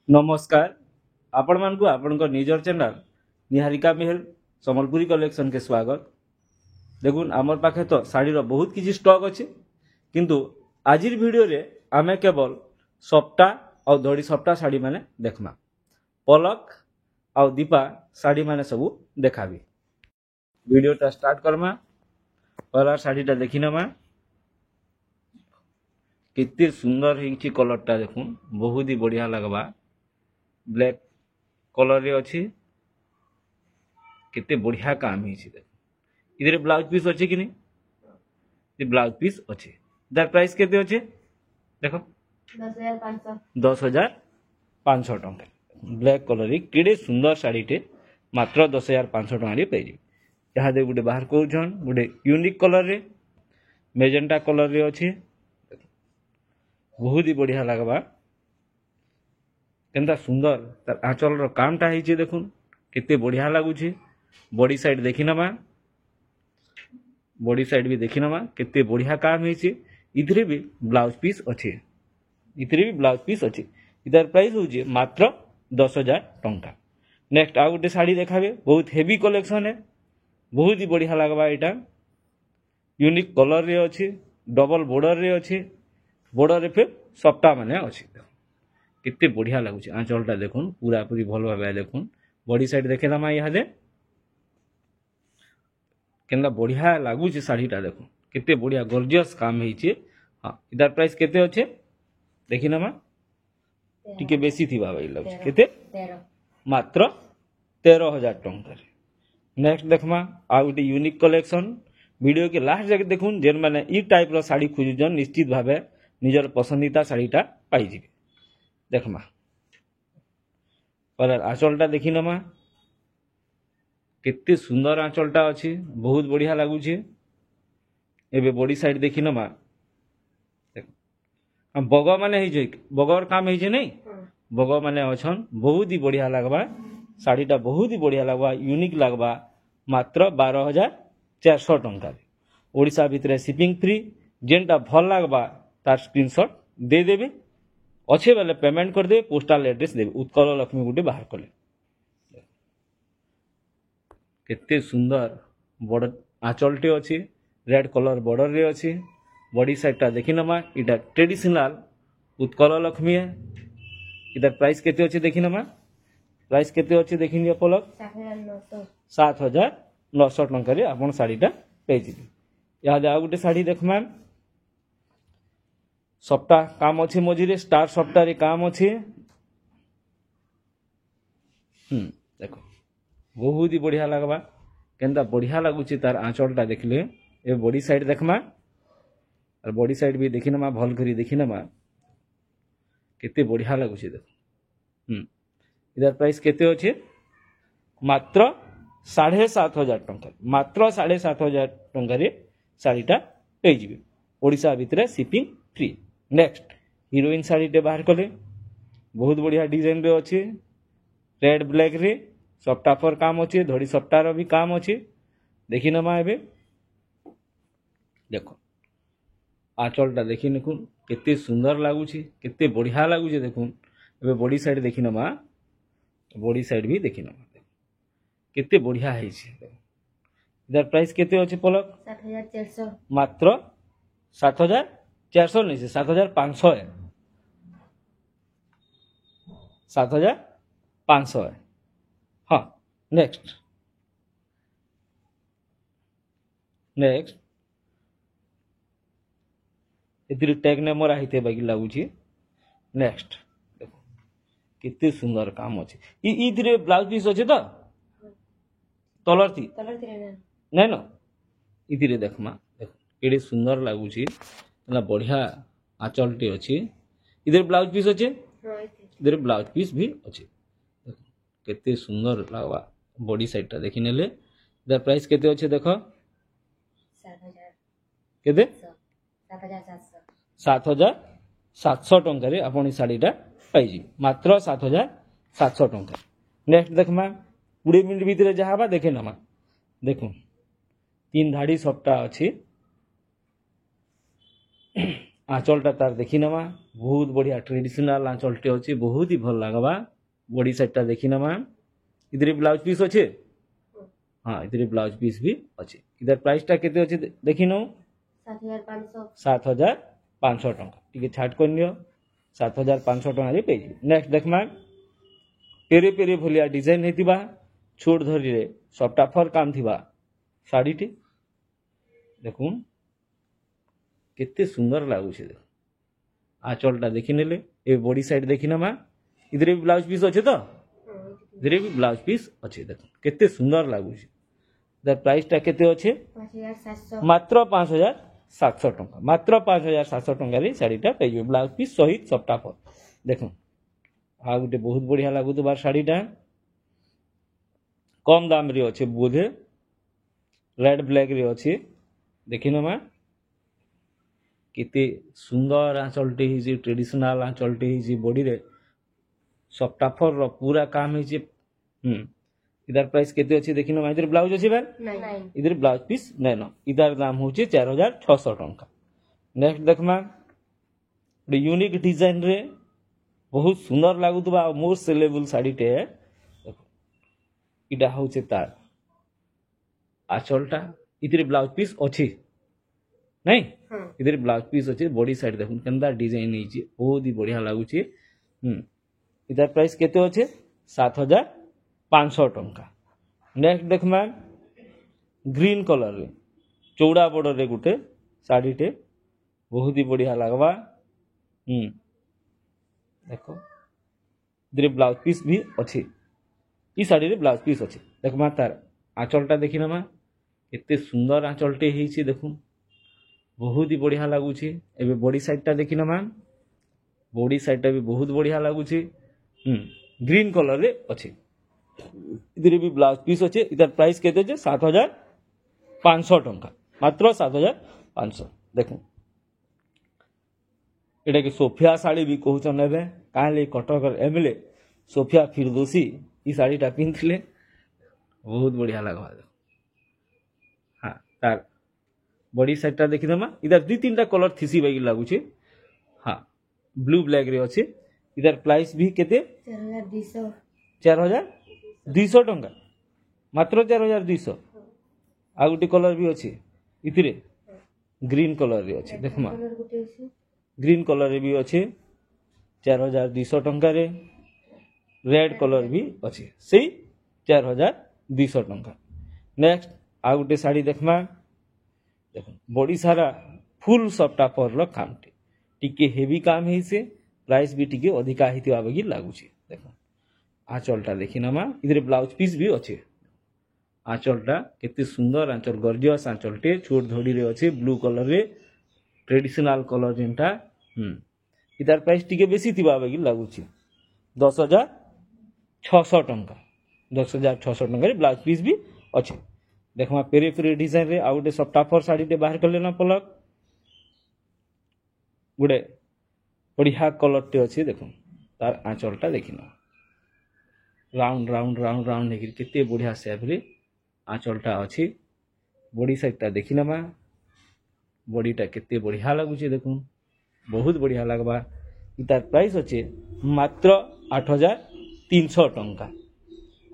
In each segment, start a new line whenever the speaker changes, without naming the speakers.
नमस्कार आपण मानकु आपणकर निजर चैनल निहारिका महल संबलपुरी कलेक्शन के स्वागत। देखुन आमर पाखे तो शाढ़ीर बहुत किसी स्टॉक अच्छे किंतु आजिर वीडियो रे आमे केवल सप्ता और धड़ी सप्ता शाढ़ी माने देखमा। पलक और दीपा शाढ़ी माने सबू देखाबी। वीडियोटा स्टार्ट करमा। पहला शाढ़ीटा देखी नमा कितनी सुंदर हिंची कलरटा देखुन बहुत ही बढ़िया लगवा। ब्लैक कलर रे अच्छी कितने बढ़िया काम है इधर ब्लाउज पीस अच्छे कि नहीं ये ब्लाउज पीस अच्छे। इधर प्राइस केते अच्छे देखो 10,500 टंका। ब्लैक कलर रे केडे सुंदर शाढ़ीटे मात्र 10,500 टंका रे पाइबे। यहाँ दे गुटे बाहर कौन गुटे यूनिक कलर रे मेजेंटा कलर रे अच्छे बहुत ही बढ़िया लगवा। केनता सुंदर तार आंचल कामटा है देखुन कितने बढ़िया लगुचे। बॉडी साइड देखी नमा बॉडी साइड भी देखी नमा कितने बढ़िया काम है। इधर भी ब्लाउज पीस अच्छे इधर भी ब्लाउज पीस अच्छे। इधर प्राइस होचे मात्र 10,000 टंका। नेक्स्ट आउ गोटे शाढ़ी देखाबे बहुत हेवी कलेक्शन है बहुत ही बढ़िया लगवा। यहाँ यूनिक कलर रे अच्छे डबल बॉर्डर रे अच्छे बॉर्डर रे फिर सप्ता माने अच्छे कितने बढ़िया लगुच। आंचलटा देखुन पूरा पूरी भल भाव देखुन। बॉडी साइड देखे दमा यहाँ केनता बढ़िया लगुच शाढ़ीटा देखुन कितने बढ़िया गॉर्जियस काम है। हाँ इधर प्राइस केते अच्छे देखी नमा टिके बेसी थी भाई लगुच केते मात्र 13,000 टंका। नेक्स्ट देखमा आ गोटे यूनिक कलेक्शन। वीडियो के लास्ट जाके देखुन जेन माने ई टाइप रो साड़ी खोजुजन निश्चित भावे निजर पसंदीदा शाढ़ीटा पाई जिवे। देखमा पर आंचलटा देखी नमा कितने सुंदर आंचलटा अच्छी बहुत बढ़िया लगुचे। एबे बॉडी साइड देखी नमा बग माने बगर काम है नहीं बग माने अच्छन बहुत ही बढ़िया लगवा। शाढ़ीटा बहुत ही बढ़िया लगवा यूनिक लगवा मात्र 12,400 टंका। ओडिशा भितर शिपिंग फ्री जेनटा भल लगवा तार स्क्रीनशॉट दे देबे अच्छे बेले पेमेंट कर दे पोस्टाल एड्रेस देवे उत्कल लक्ष्मी गुटे बाहर कले केते सुंदर बड़ आंचलटे अच्छी रेड कलर बॉर्डर रे अच्छी। बॉडी साइडटा देखी नमा इटा ट्रेडिशनल उत्कल लक्ष्मी है। इधर प्राइस केते अच्छे देखी नमा प्राइस केते अच्छे देखी निया पलक 7,900 टंका रे आपन शाढ़ीटा पेजिबे। यहाँ आ गोटे शाढ़ी देखमा सप्ताह काम अच्छे मझे स्टार सप्ताह रे काम अच्छे। देखो बहुत ही बढ़िया लगवा केनता बढ़िया लगुचे तार आंचलटा देखले। ए बॉडी साइड देखमा और बॉडी साइड भी देखी नमा भल करी देखी नमा केते बढ़िया लगुचे देखो। इधर प्राइस केते अच्छे मात्र 7,500 टंका मात्र 7,500 टंका रे शाढ़ीटा पेजिबे ओडिशा भितर शिपिंग फ्री। नेक्स्ट हीरोइन शाढ़ीटे बाहर कले बहुत बढ़िया डिजाइन रे अच्छे रेड ब्लैक रे सप्ता पर काम अच्छे धड़ी सप्ताह भी काम अच्छे देखी नमा एबे देखो आंचलटा देखी देखुन केते सुंदर लगुचे केते बढ़िया लगुचे देखुन। एबे बॉडी साइड देखी नमा बॉडी साइड भी देखी नमा केते बढ़िया है। इधर प्राइस केते अच्छे पलक
7,400
मात्र 7,400 नहीं से 7,500 है 7,500 है। हाँ नेक्स्ट इधर टैग ने मोरा हिते बाकी लगुची। नेक्स्ट देखो कितने सुंदर काम अच्छे इधर ब्लाउज पीस अच्छे तो तलर थी नहीं ना इधर देखमा देखो केड़े सुंदर लगुची बढ़िया आंचलटे अच्छे। इधर ब्लाउज पीस अच्छे इधर ब्लाउज पीस भी अच्छे केते सुंदर लगवा। बॉडी साइडटा देखी नेले इधर प्राइस केते अच्छे देखो केते 7,700 टंका रे आपण शाढ़ीटा पाइजी मात्र 7,700 टंका। नेक्स्ट देखमा 20 मिनट भीतर जहाँ बा देखे नमा देखो 3 धाड़ी सप्ताह अच्छी आंचलटा तार देखी नमा बहुत बढ़िया ट्रेडिशनल आंचलटे अच्छे बहुत ही भल लगवा बॉडी साइडटा देखी नमा इधर ब्लाउज पीस अच्छे हाँ इधर ब्लाउज पीस भी अच्छे इधर प्राइसटा केते अच्छे देखी नौ 7,500 टंका टिके छाट कर नियो 7,500 टंका पे नेक्स्ट देखमा पेरे पेरे भलिया डिजाइन हेतिबा छोट धरी रे सबटा फर काम थिबा साड़ीटी देखुन केते सुंदर लागुछे देख आंचलटा देखि नेले ए बॉडी साइड देखि नमा इधर भी ब्लाउज पीस अच्छे तो इधर भी ब्लाउज पीस अच्छे देखो केते सुंदर लागुछे द प्राइसटा केते अच्छे
5,700
मात्र 5,700 टंका मात्र 5,700 टंका रे साड़ीटा पे ब्लाउज पीस सहित सबटा फर देखो आ गुटे बहुत बढ़िया लागुतबार साड़ीटा कम दाम रे अच्छे बोधे रेड ब्लैक रे अच्छे देखि नमा केते सुंदर आंचलटे ही ट्रेडिशनल आंचलटे ही बॉडी रे सबटा फर रो पूरा काम है इधर प्राइस केते अच्छे देखि नमा इधर ब्लाउज अच्छे बैन
नहीं
इधर ब्लाउज पीस नहीं न इधर दाम होचे 4,600 टंका नेक्स्ट देखमा यूनिक डिजाइन रे बहुत सुंदर लागुतबा मोर सेलेबल साड़ीटे इटा होचे तार आंचलटा इधर ब्लाउज पीस अच्छे नहीं इधर ब्लाउज पीस अच्छे बॉडी साइड देखुन केनदा डिजाइन है बहुत ही बढ़िया लागुचे इधर प्राइस केते अच्छे 7,500 टंका नेक्स्ट देखमा ग्रीन कलर रे चौड़ा बॉर्डर रे गुटे साड़ीटे बहुत ही बढ़िया लगवा देखो इधर ब्लाउज पीस भी अच्छे ई साड़ी रे ब्लाउज पीस अच्छे देखमा तार आंचलटा देखि नमा केते सुंदर आंचलटे ही देखुन बहुत ही बढ़िया लगुचे एबे बॉडी साइडटा देखि नमा बॉडी साइडटा भी बहुत बढ़िया लगुचे ग्रीन कलर रे अच्छे इधर भी ब्लाउज पीस अच्छे इधर प्राइस केते जे 7,500 टंका मात्र 7,500 देखो एटा के सोफिया साड़ी भी कहउछन नेबे काले कटक एमएलए सोफिया फिरदौसी ई साड़ीटा पिनथिले बहुत बढ़िया लगवा हाँ तार बॉडी साइडटा देखि दमा इधर दुई तीन टा कलर थिसी बागी लागुचे हाँ ब्लू ब्लैक रे अच्छे इधर प्राइस भी केते
4,200
4,200 टंका मात्र 4,200 आ गुटी कलर भी अच्छे इथिरे ग्रीन कलर रे अच्छे देखमा ग्रीन कलर रे भी अच्छे 4,200 टंका रे रेड कलर भी अच्छे सेही 4,200 टंका नेक्स्ट आ गुटे साड़ी देखमा देखो बॉडी सारा फुल सबटा पर काम टिके हेवी काम है से प्राइस भी टिके अधिका हितिबा बगी लागुचे देखो आंचलटा देखि नमा इधर ब्लाउज पीस भी अच्छे आंचलटा केते सुंदर आंचल गॉर्जियस आंचलटे छोट धड़ी रे अच्छे ब्लू कलर रे ट्रेडिशनल कलर जेनटा इधर प्राइस टिके बेसी थिबा बगी लागुचे 10,600 टंका 10,600 टंका रे ब्लाउज पीस भी अच्छे देखमा पेरे पेरे डिजाइन रे आउटे सप्ता फर साड़ी टे बाहर कर लेना पलक गुडे बढ़िया कलर टे अच्छे देखो तार आंचलटा देखिना राउंड राउंड राउंड राउंड लेकिन केते बढ़िया शेप रे आंचलटा अच्छे बॉडी साइडटा देखिनामा बॉडीटा केते बढ़िया लागुचे देखो बहुत बढ़िया लगवा तार प्राइस अच्छे मात्र 8,300 टंका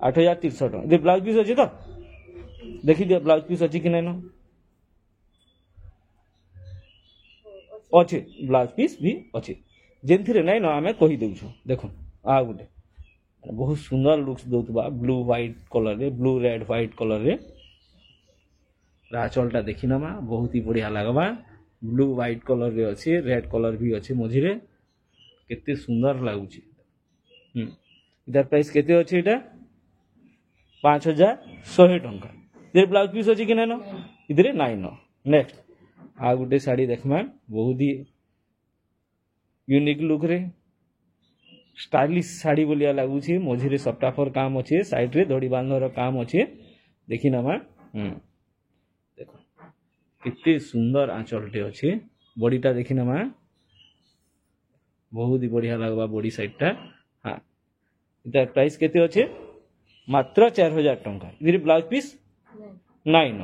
8,300 टंका दे ब्लाउज पीस अच्छे तो देखी दियो ब्लाउज पीस अच्छी कि नहीं नो अच्छे ब्लाउज पीस भी अच्छे जेनथिरे नहीं नो आमे कहि देउछु देखो आ गुटे बहुत सुंदर लुक्स दउतबा ब्लू व्हाइट कलर रे ब्लू रेड व्हाइट कलर रे आंचलटा देखि नमा बहुत ही बढ़िया लगवा ब्लू व्हाइट कलर रे अच्छे रेड कलर भी अच्छे मझिरे केते सुंदर लागुची इधर प्राइस केते अच्छे एटा 5,100 टंका इधर ब्लाउज पीस अच्छे कि नहीं इधर नाइन नेक्स्ट आ गुटे साड़ी देखमा बहुत ही यूनिक लुक रे स्टाइलिश साड़ी बोलिया लागुची मझिरे सप्ता फर काम अच्छे साइड रे धड़ी बांधर काम अच्छे देखि नमा देखो कितने सुंदर आंचलटे अच्छे बॉडीटा देखि नमा बहुत ही बढ़िया लगवा बॉडी साइडटा हाँ इधर प्राइस केते अच्छे मात्र 4,000 टंका इधर ब्लाउज पीस नाइन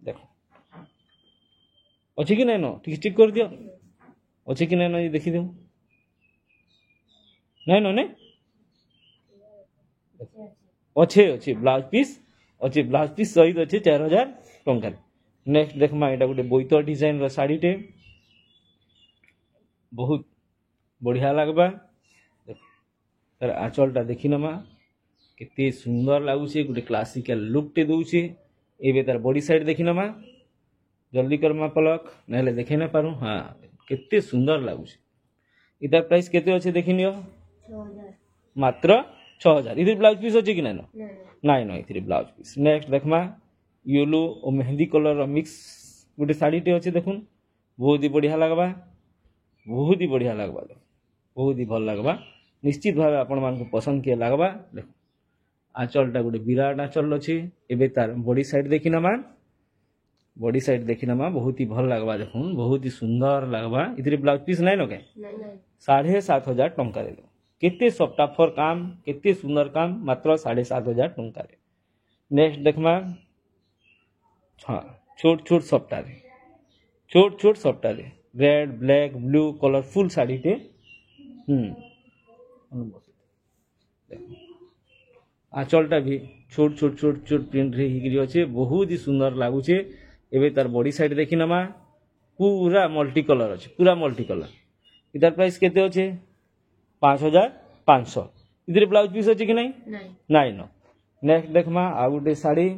देखो अच्छे कि नाइन ठीक ठीक कर दियो अच्छे कि नाइन ये देखी दे नाइन ने अच्छे अच्छे ब्लाउज पीस सहित अच्छे 4000 टंका। नेक्स्ट देखमा एटा गोटे बोईत डिजाइन रो साड़ी टे बहुत बढ़िया लगबा तार आंचलटा देखी नमा केते सुंदर लागुचे गोटे क्लासिकल लुक टे दउचे। एबे तार बॉडी साइड देखी नमा जल्दी करमा पलक नहले देखे ना पारू। हाँ केते सुंदर लागुचे। इतार प्राइस केते अच्छे देखी नियो
6000
मात्र 6000। इधर ब्लाउज पीस अच्छे कि नाइन
नहीं
नाइन इधर ब्लाउज पीस। नेक्स्ट देखमा येलो और मेहंदी कलर मिक्स गोटे साड़ी टे अच्छे देखुन बहुत ही बढ़िया लगबा बहुत ही बढ़िया लगबा बहुत ही भल लगबा निश्चित भाव आपण मान पसंद किए लगबा। देख आंचलटा गोटे विराट आंचल अच्छे। एबे तार बॉडी साइड देखी नमा बॉडी साइड देखी नमा बहुत ही भल लगबा देखुन बहुत ही सुंदर लगबा। इधर ब्लाउज पीस नाइन ओके
नहीं
7500 टंका दे केते सफ्टा फर काम केते सुंदर काम मात्र 7500 टंका रे। नेक्स्ट देखमा हाँ छोट छोट सफ्टा रे red black blue colourful sari टे आंचलटा भी छोट प्रिंट रे हिगिरी अच्छे बहुत ही सुंदर लागुचे। एबे तार बॉडी साइड देखी नमा पूरा मल्टी कलर अच्छे पूरा मल्टी कलर। इधर प्राइस केते अच्छे 5500। इधर ब्लाउज पीस अच्छे कि नहीं
नहीं
नाइन। नेक्स्ट देखमा आ गोटे साड़ी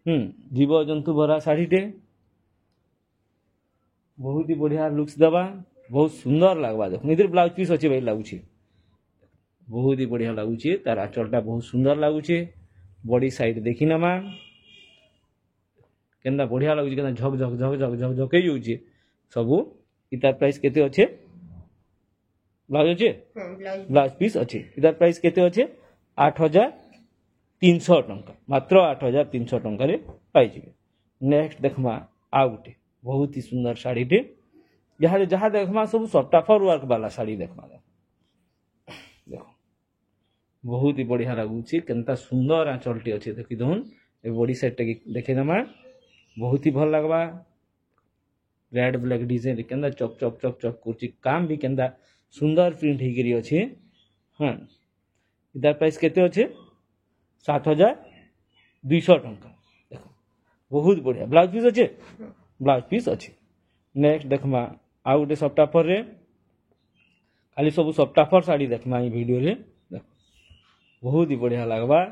जीव जंतु भरा साड़ी टे बहुत ही बढ़िया लुक्स दबा बहुत सुंदर लगवा देख। इधर ब्लाउज पीस अच्छे भाई लगुचे बहुत ही बढ़िया लगुचे तार आंचलटा बहुत सुंदर लगुचे। बॉडी साइड देखी नमा केनता बढ़िया लगुचे केनता झक झक झक झक झक झक जाउचे सबू। इतार प्राइस केते अच्छे ब्लाउज अच्छे
हाँ ब्लाउज
ब्लाउज पीस अच्छे। इधर प्राइस केते अच्छे 8300 टंका मात्र 8300 टंका रे पाई जिवे। नेक्स्ट देखमा आ गोटे बहुत ही सुंदर साड़ी टे जहाँ जहाँ देखमा सब सफ्टा फर वर्क वाला साड़ी देखमा देखो बहुत ही बढ़िया लगुचे केनता सुंदर आंचलटी अच्छे देखी दउन। ए बॉडी साइड टे देखे नमा बहुत ही भल लगबा रेड ब्लैक डिजाइन केनता चक चक चक चक कुची काम भी केनता सुंदर प्रिंट हिगिरी अच्छे। हाँ इधर प्राइस केते अच्छे 7200 टंका देखो बहुत बढ़िया ब्लाउज पीस अच्छे ब्लाउज पीस अच्छे। नेक्स्ट देखमा आ गोटे सफ्टाफर रे खाली सब सफ्टाफर साड़ी देखमा ई वीडियो रे देखो बहुत ही बढ़िया लगबा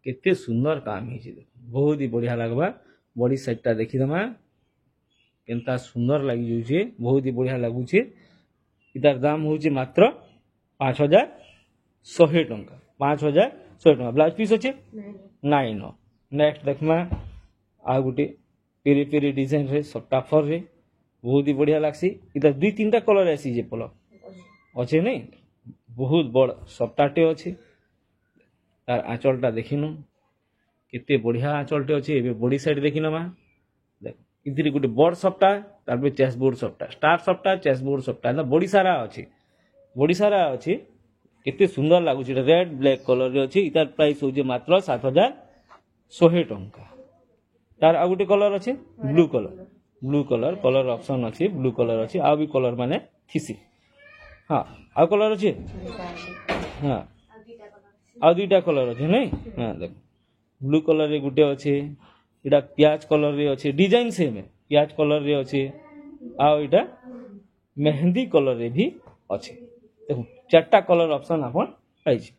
केते सुंदर काम हिचे देखो बहुत ही बढ़िया लगबा। बॉडी साइडटा देखी दमा केनता सुंदर लगी जाउचे बहुत ही बढ़िया लगुचे। इतार दाम होचे मात्र 5100 टंका 5100 टंका। ब्लाउज पीस अच्छे
नहीं
नाइन। नेक्स्ट देखमा आ गोटे पेरी पेरी डिजाइन रे सफ्टाफर रे बहुत ही बढ़िया लागसी। इधर दुई तीनटा कलर आसी जे पलक अच्छे नहीं बहुत बड़ सफ्टाटे अच्छे। तार आंचलटा देखिनु केते बढ़िया आंचलटे अच्छे। एबे बॉडी साइड देखी नमा देख इधर गोटे बड़ सफ्टा तार पे चेस्ट बोर्ड सफ्टा स्टार सफ्टा चेस्ट बोर्ड सफ्टा ना बॉडी सारा अच्छे केते सुंदर लागुचे। रेड ब्लैक कलर रे अच्छे। इतार प्राइस होचे मात्र 7100 टंका। तार आ गोटे कलर अच्छे ब्लू कलर ऑप्शन अच्छे ब्लू कलर अच्छे आ भी कलर माने थिसी। हाँ आ कलर अच्छे हाँ आ दुईटा कलर अच्छे नहीं। हाँ देख ब्लू कलर रे गोटे अच्छे इटा प्याज कलर रे अच्छे डिजाइन सेम है प्याज कलर रे अच्छे आ इटा मेहंदी कलर रे भी अच्छे। देखो चारटा कलर ऑप्शन आपन पाई छी।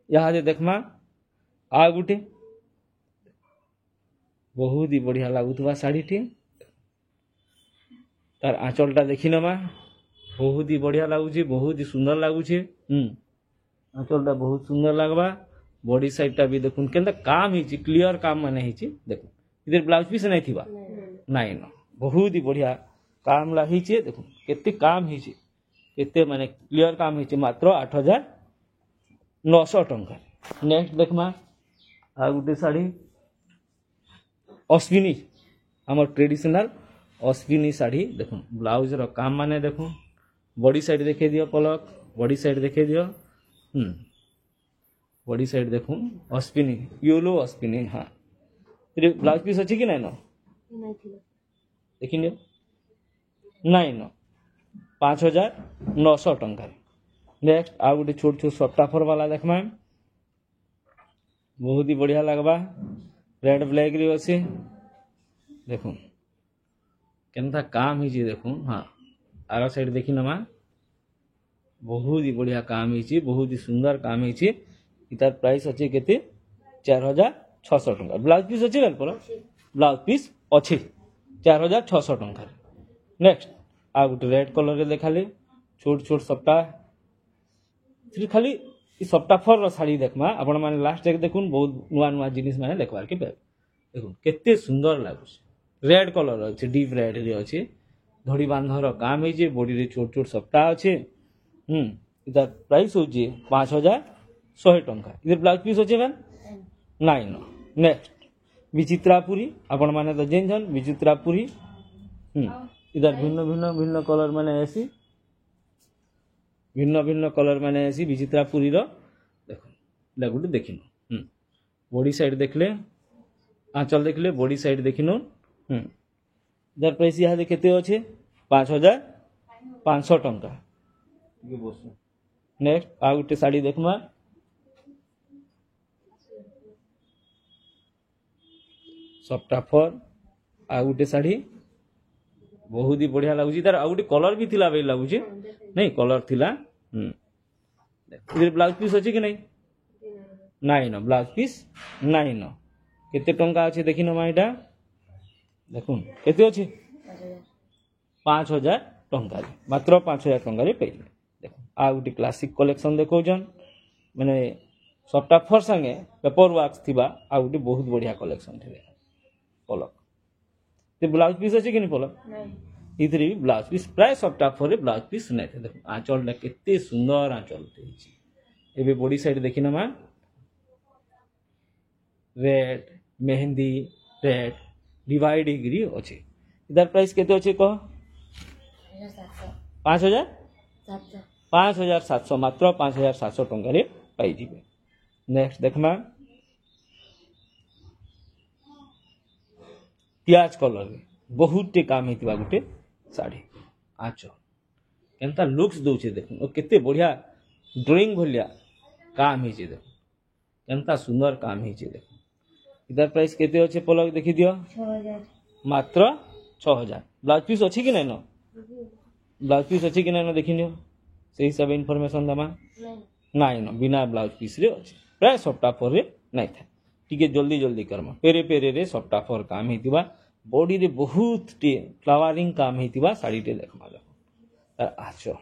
यहाँ जे देखमा आ गोटे बहुत ही बढ़िया लगुवा साड़ी टी तार आंचलटा देखी नमा बहुत ही बढ़िया लगुचे बहुत ही सुंदर लगुचे। आंचलटा बहुत सुंदर लगवा। बॉडी साइडटा भी देखुन केनता काम हिची क्लियर काम माने हिची देखो इधर ब्लाउज पीस नहीं थिबा नहीं न बहुत ही बढ़िया काम लागिचे। देखो केते काम हिची केते माने क्लियर काम हिची मात्र 8900 टंका। नेक्स्ट देखमा आ गुटे साड़ी अश्विनी हमर ट्रेडिशनल अश्विनी साड़ी देखो ब्लाउज रो काम माने देखो बॉडी साइड देखे दियो पलक बॉडी साइड देखे दियो बॉडी साइड देखो अश्विनी येलो अश्विनी। हाँ ब्लाउज पीस अच्छी कि नहीं न
नहीं थी
देखिए ନାଇଁ ନ 5,900 ଟଙ୍କାରେ। ନେକ୍ସଟ ଆଉ ଗୋଟେ ଛୋଟ ଛୋଟ ସପ୍ତାଫର ବାଲା ଦେଖମା, ବହୁତ ହି ବଢ଼ିଆ ଲାଗବା। ରେଡ୍ ବ୍ଲାକ୍ରେ ଅଛି ଦେଖୁନ୍ କେନ୍ତା କାମ ହେଇଛି ଦେଖୁନ୍। ହଁ ଆର ସାଇଡ୍ ଦେଖି ନେମା, ବହୁତ ହି ବଢ଼ିଆ କାମ ହେଇଛି, ବହୁତ ହି ସୁନ୍ଦର କାମ ହେଇଛି। ତାର ପ୍ରାଇସ୍ ଅଛି କେତେ? 4,600 ଟଙ୍କା। ବ୍ଲାଉଜ ପିସ୍ ଅଛି ବେଲ ପର, ବ୍ଲାଉଜ ପିସ୍ ଅଛି 4,600 ଟଙ୍କାରେ। ନେକ୍ସଟ ଆଉ ଗୋଟେ ରେଡ୍ କଲର୍ରେ ଦେଖାଲେ ଛୋଟ ଛୋଟ ସପ୍ତା, ଖାଲି ଇ ସପ୍ତାଫରର ଶାଢ଼ୀ ଦେଖମା ଆପଣ ମାନେ ଲାଷ୍ଟ ଯାକେ ଦେଖୁନ୍, ବହୁତ ନୂଆ ନୂଆ ଜିନିଷ ମାନେ ଦେଖବାର କେ ପାଇବେ। ଦେଖୁନ୍ କେତେ ସୁନ୍ଦର ଲାଗୁଛି। ରେଡ୍ କଲର୍ ଅଛି, ଡିପ୍ ରେଡ୍ରେ ଅଛି। ଧଡ଼ି ବାନ୍ଧର କାମ ହେଇଛି, ବଡ଼ିରେ ଛୋଟ ଛୋଟ ସପ୍ତା ଅଛି। ତାର ପ୍ରାଇସ୍ ହେଉଛି 5,100 ଟଙ୍କା। ଇଧର ବ୍ଲାଉଜ ପିସ୍ ଅଛି ମ୍ୟାମ୍ ନାଇଁ ନ। ନେକ୍ସଟ ବିଚିତ୍ରାପୁରୀ, ଆପଣ ମାନେ ତ ଜାଣିଛନ୍ ବିଚିତ୍ରାପୁରୀ। इधर भिन्न भिन्न भिन्न कलर माने ऐसी, भिन्न भिन्न कलर माने ऐसी विचित्रापुरी रो देखो लगुट देखिनो। बॉडी साइड देखले, आंचल देखले, बॉडी साइड देखिनो। इधर प्राइस यहाँ केते अच्छे? 5,500 टंका। नेक्स्ट आ गोटे साड़ी देखमा, सफ्टाफर आ गोटे साड़ी बहुत ही बढ़िया लगुच। तार आउ गोटे कलर भी थिला बेल लगुच, नहीं कलर थिला। ब्लाउज पीस अच्छी कि नहीं? Nine blouse piece nine. केते टंका अच्छे देखी नमा एटा देखुन केते अच्छे? 5,000 टंका, मात्र 5,000 टंका पाइले। देख आ गोटे क्लासिक कलेक्शन देखौछन, माने सफ्टाफर संगे पेपर वर्क थिबा आ गोटे बहुत बढ़िया कलेक्शन थिबे। पलक ते ब्लाउज पीस अच्छे कि नहीं पलक? इधर भी ब्लाउज पीस प्राय सफ्टाफर ब्लाउज पीस नहीं थे। देखो आंचलटा केते सुंदर आंचल होइछि। एबे बॉडी साइड देखि नमा, red mehndi red divide degree अच्छे। इधर प्राइस केते अच्छे कह? 5,700 मात्र 5,700 टंका रे पाई जिवे। नेक्स्ट देखमा पियाज कलर रे बहुत टे काम हेतिबा गुटे साड़ी आंचल केनता लुक्स दउछे देखो, और केते बढ़िया ड्राइंग भलिया काम हेछि देखो, केनता सुंदर काम हेछि देखो। इधर प्राइस केते अच्छे पलक देखि दियो?
6,000
मात्र 6,000। ब्लाउज पीस अच्छी कि नहीं न? ब्लाउज पीस अच्छी कि नहीं न देखि नियो, से हिसाब इनफॉरमेशन दमा। नहीं न बिना ब्लाउज पीस रे अच्छे, प्राय सफ्टाफर रे नहीं था। टिके जल्दी जल्दी करमा, पेरे पेरे रे सफ्टाफर काम हेतिबा, बॉडी रे बहुत टे फ्लावरिंग काम हेतिबा साड़ी टे देखमा देखो। तार आंचल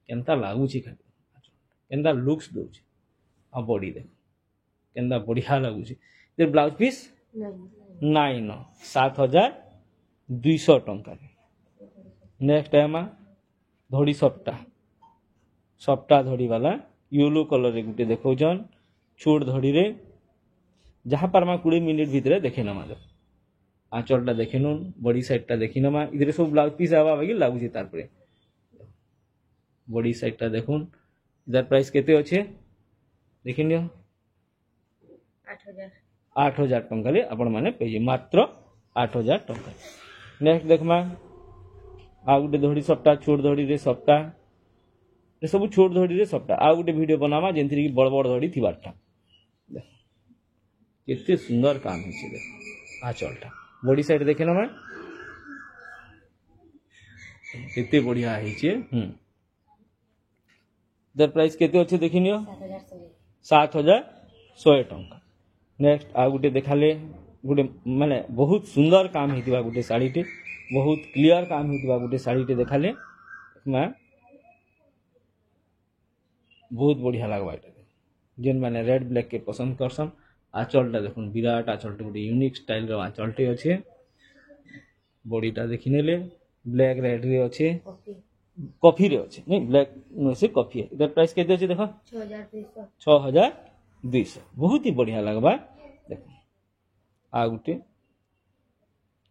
केनता लागुछि, खाली आंचल केनता लुक्स दउछि, आ बॉडी देखो केनता बढ़िया लागुछि। ते ब्लाउज पीस नाइन 7,200 टंका। नेक्स्ट है धड़ी सप्ता, सप्ता धड़ी वाला येलो कलर रे गुटे देखौछन, छोट धड़ी रे जहाँ पारमा 20 मिनिट भितर देखे नमा। आंचलटा देखे नुन, बॉडी साइडटा देखी नमा। इधर सब ब्लाउज पीस आवा बाकी लागुछि। तार परे बॉडी साइडटा देखुन। इधर प्राइस केते अच्छे देखि नियो? 8,000 टंका रे आपण माने पेजे, मात्र 8,000 टंका। नेक्स्ट देखमा आ गोटे धड़ी सप्ता, छोट धड़ी रे सप्ता, ये सब छोट धड़ी रे सप्ता। आ गोटे वीडियो बनामा जेंथि कि बड़ बड़ धड़ी थिबारटा केते सुंदर काम हेछि देखो। आंचलटा बॉडी साइड देखे ना, केते बढ़िया हेछि। इधर प्राइस केते अच्छे देखि नियो? 7,100 टंका। नेक्स्ट आ गोटे देखाले गोटे माने बहुत सुंदर काम हेतिबा गोटे साड़ी टे, बहुत क्लियर काम हेतिबा गोटे साड़ी टे देखाले ना, बहुत बढ़िया लागबा। एटा जेन माने रेड ब्लैक के पसंद करसन। आंचलटा देखुन विराट आंचलटे गोटे यूनिक स्टाइल रो आंचलटे अच्छे। बॉडीटा देखि नेले ब्लैक रेड रे अच्छे, कॉफी रे अच्छे, नहीं ब्लैक नो से कॉफी है। इधर प्राइस केते अच्छे देखो? 6,200। बहुत ही बढ़िया लगबा देखो। आ गोटे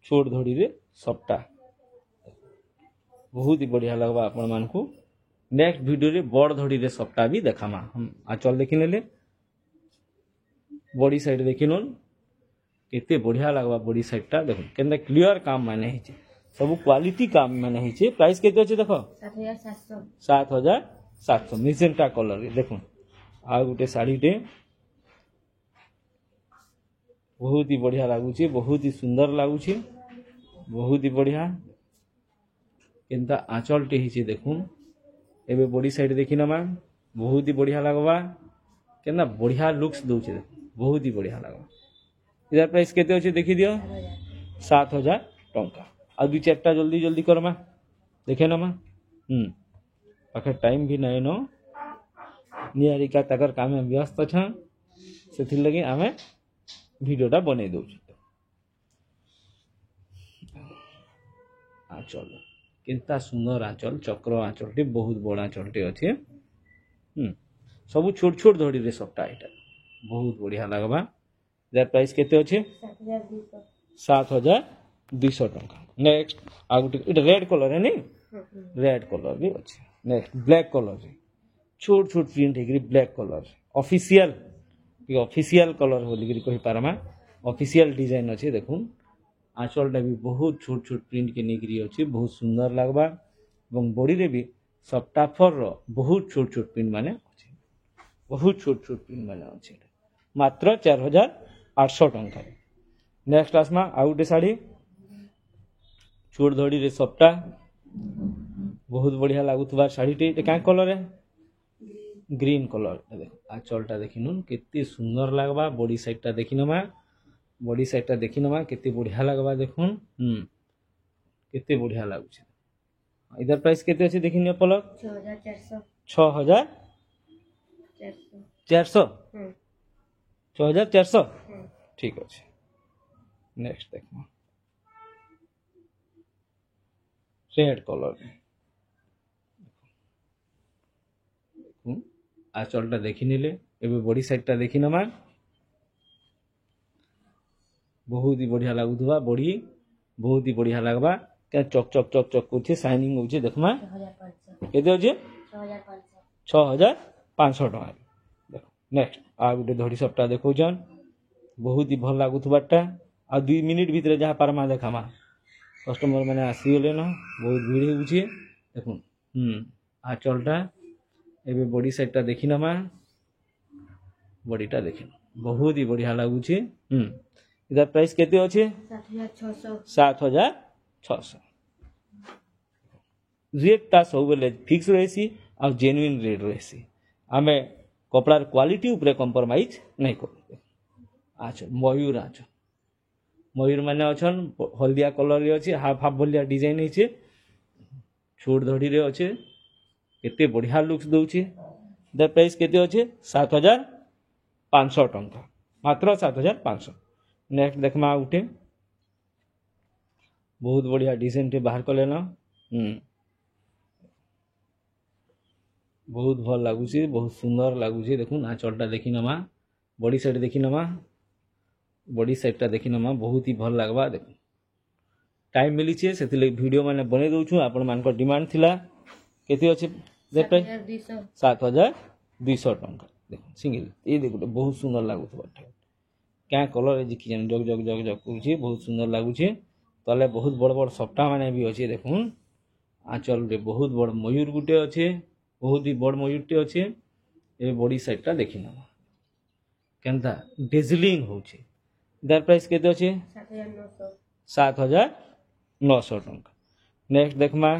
छोट धड़ी रे सप्ता, बहुत ही बढ़िया लगबा आपण मानकू। नेक्स्ट वीडियो रे बड़ धड़ी रे सप्ता भी देखामा। हम आंचल देखि नेले, बॉडी साइड देखि नोन, केते बढ़िया लगबा बॉडी साइडटा देखो, केनता क्लियर काम माने हेछि। सब क्वालिटी काम मैंने होइछे प्राइस केते अछि देखो
7,700
7,700 मिजेंटा कलर रे देखो आ गुटे साड़ी टे बहुत ही बढ़िया लागुची बहुत ही सुंदर लागुची बहुत ही बढ़िया केनता आंचल टे हिचे देखुन एबे बॉडी साइड देखि नमा बहुत ही बढ़िया लागबा केना बढ़िया लुक्स दउचे बहुत ही बढ़िया लागबा इधर प्राइस केते अछि देखि दियो 7,000 टंका आ दु चारटा जल्दी जल्दी करमा देखे नमा पाखे टाइम भी नहीं नो निहारिका तकर काम में व्यस्त छ सेथिर लगी आमे वीडियोटा बनै दउ आंचल केनता सुंदर आंचल चक्र आंचल टे बहुत बड़ा आंचल टे अछि सब छोट छोट धड़ी रे सबटा एटा बहुत बढ़िया लागबा जर प्राइस केते अछि
7,200
7,200 टंका नेक्स्ट आ गुटे इटा रेड कलर है नहीं रेड कलर भी अछि नेक्स्ट ब्लैक कलर रे छोट छोट प्रिंट हेगरी ब्लैक कलर ऑफिशियल कलर बोली कहि पारमा ऑफिशियल डिजाइन अछि देखुन आंचलटा भी बहुत छोट छोट प्रिंट के निकरी अछि बहुत सुंदर लागबा एवं बॉडी रे भी सब टाफर रो बहुत छोट छोट प्रिंट माने अछि बहुत छोट छोट प्रिंट माने अछि मात्र 4,800 टंका नेक्स्ट आसमा आ गुटे साड़ी छोट धड़ी रे सबटा बहुत बढ़िया लागुतबा साड़ी टे क्या कलर है ग्रीन कलर देखो आंचलटा देखिनुन केते सुंदर लागबा बॉडी साइडटा देखिनमा बॉडी साइडटा देखिनमा केते बढ़िया लागबा देखुन केते बढ़िया लागुछ इधर प्राइस केते अछि देखिनियो पलक
6,400
6,400 6,400 ठीक अछि नेक्स्ट देखो रेड कलर आंचलटा देखि निले एबे बॉडी साइडटा देखि नमा बहुत ही बढ़िया लागुथबा बॉडी बहुत ही बढ़िया लागबा क्या चक चक चक चक होछे शाइनिंग होछे देखमा
6,500
केते होछे
6,500
6,500 टका देखो नेक्स्ट आ गुटे धड़ी सबटा देखौ जन बहुत ही भल लागुथबाटा आ 2 मिनिट भीतर जहा परमा देखामा कस्टमर माने आसी गेले न बहुत भीड़ होउछे देखुन आंचलटा एबे बॉडी साइडटा देखि नमा बॉडीटा देखिन बहुत ही बढ़िया लागुछे इधर प्राइस केते अछि
7,600
7,600 रेटटा सब बेले फिक्स रहसी आ जेन्युइन रेट रहसी आमे कपड़ार क्वालिटी ऊपर कंप्रोमाइज नहीं करू अच्छा मयूर माने अछन हल्दिया कलर रे अछि हाफ हाफ भलिया डिजाइन हिचे छोट धड़ी रे अछि केते बढ़िया लुक्स दउछि द प्राइस केते अछि 7,500 टंका मात्र 7,500 नेक्स्ट देखमा उठे बहुत बढ़िया डिजाइन टे बाहर कले ना बहुत भल लागुछि बहुत सुंदर लागुछि देखुन आंचलटा देखि नमा बॉडी साइड देखि नमा बॉडी साइडटा देखि नमा बहुत ही भल लागबा देखुन टाइम मिली छे सेतिले वीडियो माने बने दउछु आपण मानकर डिमांड थिला केते अछि देख पे 7,200 टंका देखो सिंगल ये देखो बहुत सुंदर लागुथबा क्या कलर जे कि जग जग जग जग कुछि बहुत सुंदर लागुछि तले बहुत बड़ बड़ सप्टा माने भी अछि देखुन आंचल रे बहुत बड़ मयूर गुटे अछि बहुत ही बड़ मयूरटे अछि ए बॉडी साइडटा देखिना केनता डेजलिंग होछि दर प्राइस केते अछि 7,900 टंका नेक्स्ट देखमा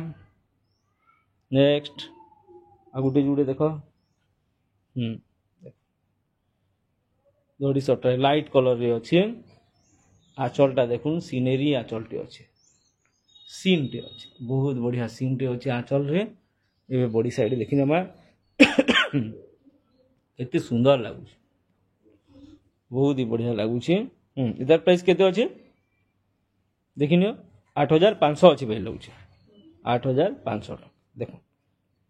नेक्स्ट आ गुटे जुड़े देखो जोड़ी सटा लाइट कलर रे अछि आंचलटा देखुन सीनेरी आंचलटे अछि सीनटे अछि बहुत बढ़िया सीनटे अछि आंचल रे एबे बॉडी साइड देखिनमा एते सुंदर लागु बहुत ही बढ़िया लागु छी इधर प्राइस केते अछि देखिनियो 8,500 अछि भाई लागु छी 8,500 देखो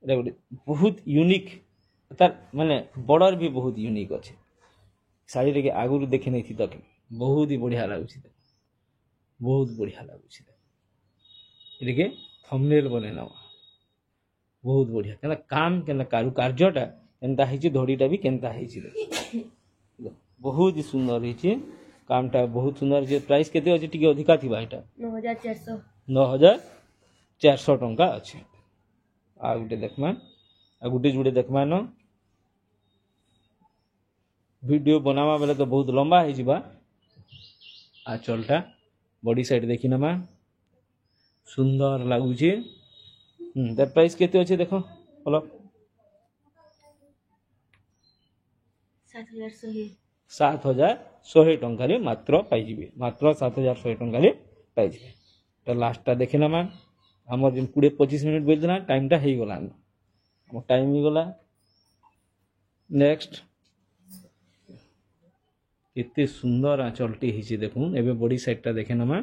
एटा बहुत यूनिक तार माने बॉर्डर भी बहुत यूनिक अछि साड़ी रे के आगु देखि नै थी तक बहुत ही बढ़िया लागु छी बहुत बढ़िया लागु छी एके थंबनेल बनेना बहुत बढ़िया केना काम केना कारुकार्यटा केनता हिची धड़ीटा भी केनता हिची बहुत ही सुंदर हिची कामटा बहुत सुंदर जे प्राइस केते अछि टिके अधिका थिबा एटा 9400 टंका अच्छे। आ गुटे देखमा आ गुटे जुड़े देखमा न वीडियो बनावा बेले तो बहुत लंबा हो जिबा। आ चलटा बॉडी साइड देखी नमा सुंदर लागुचे। तार प्राइस केते अच्छे देखो बोलो 7100 टंका मात्र पाइबे। मात्र 7100 टंका पाइबे। तो लास्टटा देखे नमा आम दिन 20-25 मिनट बोलते टाइमटा हो गला टाइम हो गला। नेक्स्ट केते सुंदर आंचलटी हिची देखून एबे बॉडी साइडटा देखे नमा।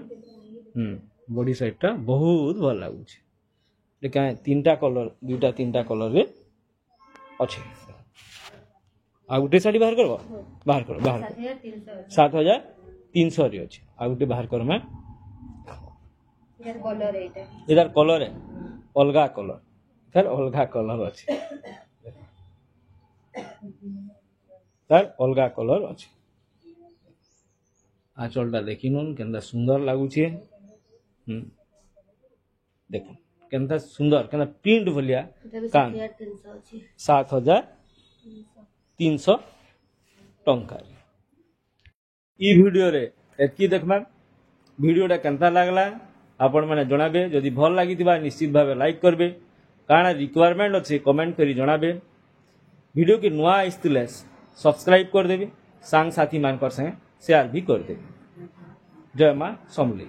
बॉडी साइडटा बहुत भल लागुचे। देखा तीनटा कलर दुईटा तीनटा कलर रे अच्छे। आ गुटे साड़ी बाहर करबो बाहर कर 7300 रे अच्छे। आ गुटे बाहर करमा इधर कलर है अलगा कलर तार अलगा कलर अच्छे। तार अलगा कलर अच्छे। आंचलटा देखी नन केनता सुंदर लागुचे। देखो केनता सुंदर केनता प्रिंट भलिया कान 7300 टंका। ई वीडियो रे एतकी देखमा वीडियोटा केनता लागला आपण माने जणाबे। जदि भल लागितिबा निश्चित भावे लाइक करबे। काना रिक्वायरमेंट अच्छे कमेंट करी जणाबे। वीडियो के नुआ आइसतिले सब्सक्राइब कर देबे। सांग साथी मानकर संगे शेयर भी कर देबे। जय मां समलेई।